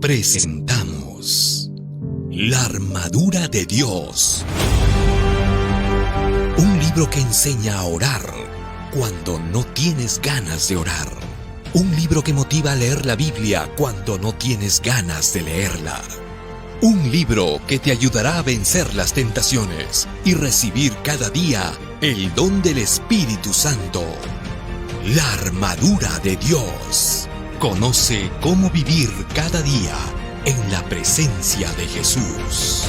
Presentamos La Armadura de Dios. Un libro que enseña a orar cuando no tienes ganas de orar. Un libro que motiva a leer la Biblia cuando no tienes ganas de leerla. Un libro que te ayudará a vencer las tentaciones y recibir cada día el don del Espíritu Santo. La Armadura de Dios. Conoce cómo vivir cada día en la presencia de Jesús.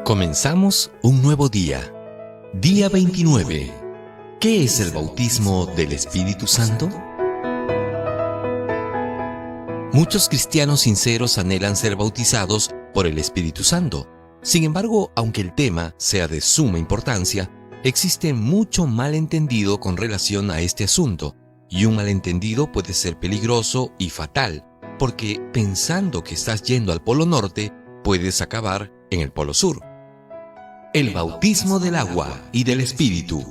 Comenzamos un nuevo día. Día 29. ¿Qué es el bautismo del Espíritu Santo? Muchos cristianos sinceros anhelan ser bautizados por el Espíritu Santo. Sin embargo, aunque el tema sea de suma importancia, existe mucho malentendido con relación a este asunto, y un malentendido puede ser peligroso y fatal, porque pensando que estás yendo al Polo Norte, puedes acabar en el Polo Sur. El bautismo del agua y del Espíritu.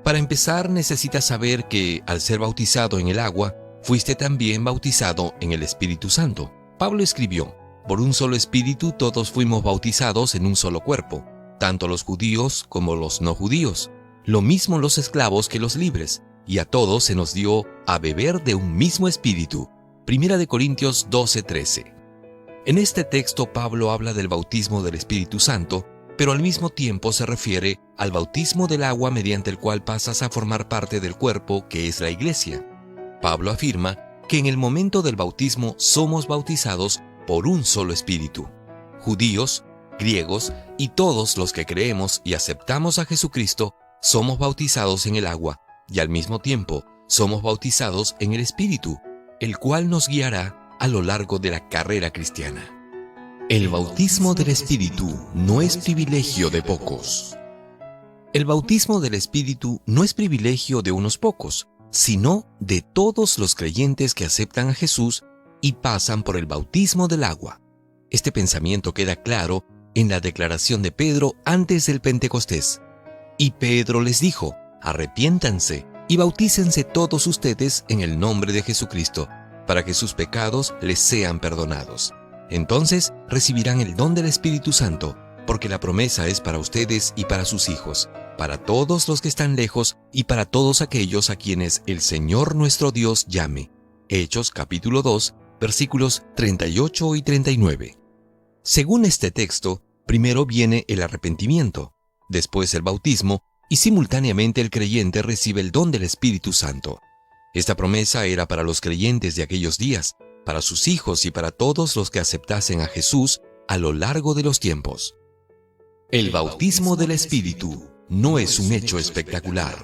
Para empezar, necesitas saber que, al ser bautizado en el agua, fuiste también bautizado en el Espíritu Santo. Pablo escribió: por un solo Espíritu todos fuimos bautizados en un solo cuerpo, tanto los judíos como los no judíos, lo mismo los esclavos que los libres, y a todos se nos dio a beber de un mismo Espíritu. Primera de Corintios 12:13. En este texto Pablo habla del bautismo del Espíritu Santo, pero al mismo tiempo se refiere al bautismo del agua mediante el cual pasas a formar parte del cuerpo que es la Iglesia. Pablo afirma que en el momento del bautismo somos bautizados por un solo Espíritu. Judíos, griegos y todos los que creemos y aceptamos a Jesucristo somos bautizados en el agua y al mismo tiempo somos bautizados en el Espíritu, el cual nos guiará a lo largo de la carrera cristiana. El bautismo del Espíritu no es privilegio de pocos. El bautismo del Espíritu no es privilegio de unos pocos, sino de todos los creyentes que aceptan a Jesús y pasan por el bautismo del agua. Este pensamiento queda claro en la declaración de Pedro antes del Pentecostés. Y Pedro les dijo: arrepiéntanse y bautícense todos ustedes en el nombre de Jesucristo, para que sus pecados les sean perdonados. Entonces recibirán el don del Espíritu Santo, porque la promesa es para ustedes y para sus hijos, para todos los que están lejos y para todos aquellos a quienes el Señor nuestro Dios llame. Hechos capítulo 2, versículos 38 y 39. Según este texto, primero viene el arrepentimiento, después el bautismo y simultáneamente el creyente recibe el don del Espíritu Santo. Esta promesa era para los creyentes de aquellos días, para sus hijos y para todos los que aceptasen a Jesús a lo largo de los tiempos. El bautismo del Espíritu no es un hecho espectacular.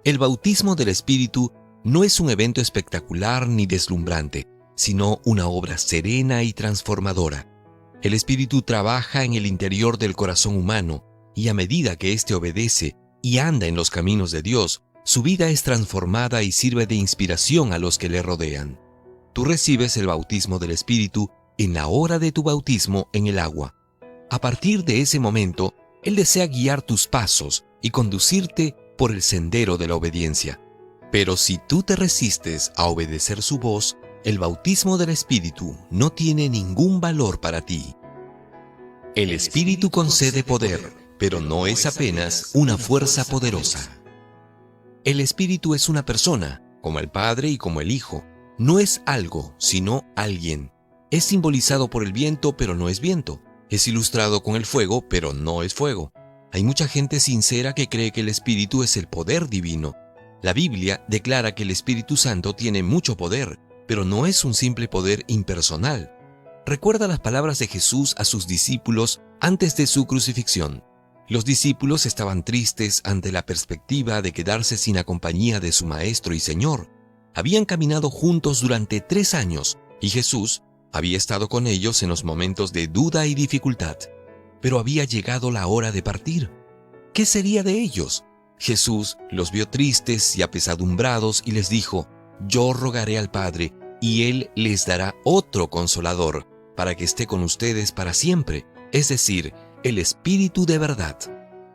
El bautismo del Espíritu no es un evento espectacular ni deslumbrante, sino una obra serena y transformadora. El Espíritu trabaja en el interior del corazón humano, y a medida que éste obedece y anda en los caminos de Dios, su vida es transformada y sirve de inspiración a los que le rodean. Tú recibes el bautismo del Espíritu en la hora de tu bautismo en el agua. A partir de ese momento, Él desea guiar tus pasos y conducirte por el sendero de la obediencia. Pero si tú te resistes a obedecer su voz, el bautismo del Espíritu no tiene ningún valor para ti. El Espíritu concede poder, pero no es apenas una fuerza poderosa. El Espíritu es una persona, como el Padre y como el Hijo. No es algo, sino alguien. Es simbolizado por el viento, pero no es viento. Es ilustrado con el fuego, pero no es fuego. Hay mucha gente sincera que cree que el Espíritu es el poder divino. La Biblia declara que el Espíritu Santo tiene mucho poder, pero no es un simple poder impersonal. Recuerda las palabras de Jesús a sus discípulos antes de su crucifixión. Los discípulos estaban tristes ante la perspectiva de quedarse sin la compañía de su Maestro y Señor. Habían caminado juntos durante 3 años, y Jesús había estado con ellos en los momentos de duda y dificultad. Pero había llegado la hora de partir. ¿Qué sería de ellos? Jesús los vio tristes y apesadumbrados y les dijo: yo rogaré al Padre, y Él les dará otro consolador, para que esté con ustedes para siempre, es decir, el Espíritu de verdad.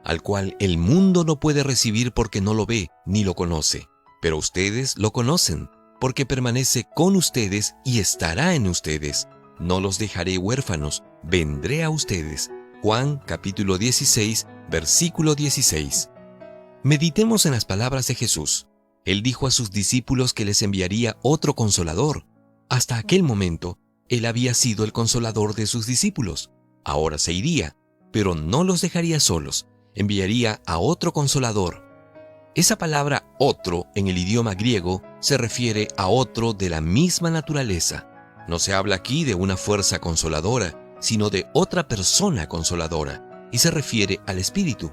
al cual el mundo no puede recibir porque no lo ve ni lo conoce. Pero ustedes lo conocen, porque permanece con ustedes y estará en ustedes. No los dejaré huérfanos, vendré a ustedes. Juan capítulo 16, versículo 16. Meditemos en las palabras de Jesús. Él dijo a sus discípulos que les enviaría otro consolador. Hasta aquel momento, Él había sido el consolador de sus discípulos. Ahora se iría, pero no los dejaría solos. Enviaría a otro consolador. Esa palabra otro en el idioma griego se refiere a otro de la misma naturaleza. No se habla aquí de una fuerza consoladora, sino de otra persona consoladora, y se refiere al Espíritu.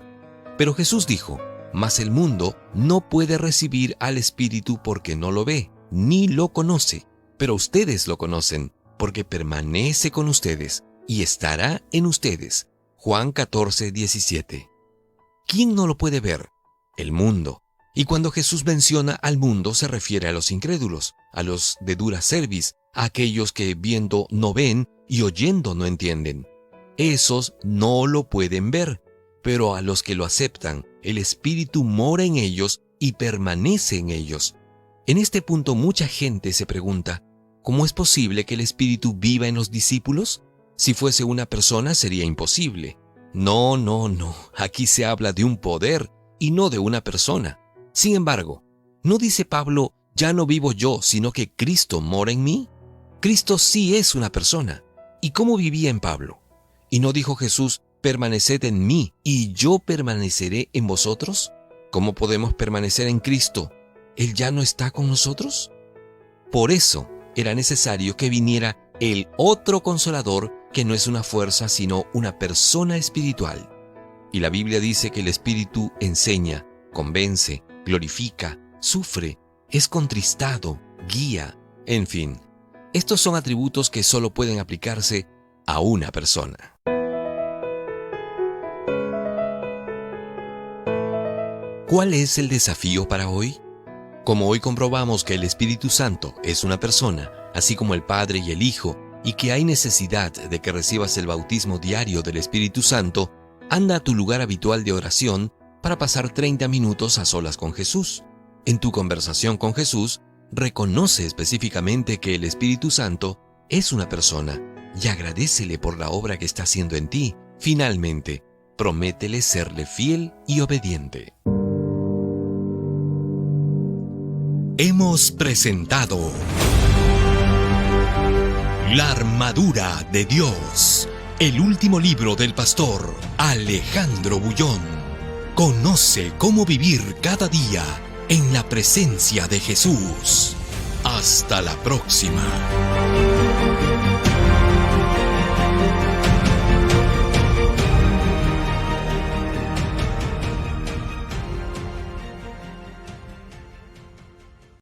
Pero Jesús dijo: mas el mundo no puede recibir al Espíritu porque no lo ve, ni lo conoce. Pero ustedes lo conocen, porque permanece con ustedes y estará en ustedes. Juan 14, 17. ¿Quién no lo puede ver? El mundo. Y cuando Jesús menciona al mundo se refiere a los incrédulos, a los de dura cerviz, a aquellos que viendo no ven y oyendo no entienden. Esos no lo pueden ver, pero a los que lo aceptan, el Espíritu mora en ellos y permanece en ellos. En este punto mucha gente se pregunta: ¿cómo es posible que el Espíritu viva en los discípulos? Si fuese una persona sería imposible. No. Aquí se habla de un poder y no de una persona. Sin embargo, ¿no dice Pablo: ya no vivo yo, sino que Cristo mora en mí? Cristo sí es una persona. ¿Y cómo vivía en Pablo? ¿Y no dijo Jesús: permaneced en mí y yo permaneceré en vosotros? ¿Cómo podemos permanecer en Cristo? ¿Él ya no está con nosotros? Por eso era necesario que viniera el otro consolador, que no es una fuerza sino una persona espiritual. Y la Biblia dice que el Espíritu enseña, convence, glorifica, sufre, es contristado, guía, en fin. Estos son atributos que solo pueden aplicarse a una persona. ¿Cuál es el desafío para hoy? Como hoy comprobamos que el Espíritu Santo es una persona, así como el Padre y el Hijo, y que hay necesidad de que recibas el bautismo diario del Espíritu Santo, anda a tu lugar habitual de oración para pasar 30 minutos a solas con Jesús. En tu conversación con Jesús, reconoce específicamente que el Espíritu Santo es una persona y agradécele por la obra que está haciendo en ti. Finalmente, prométele serle fiel y obediente. Hemos presentado La armadura de Dios, el último libro del pastor Alejandro Bullón. Conoce cómo vivir cada día en la presencia de Jesús. Hasta la próxima.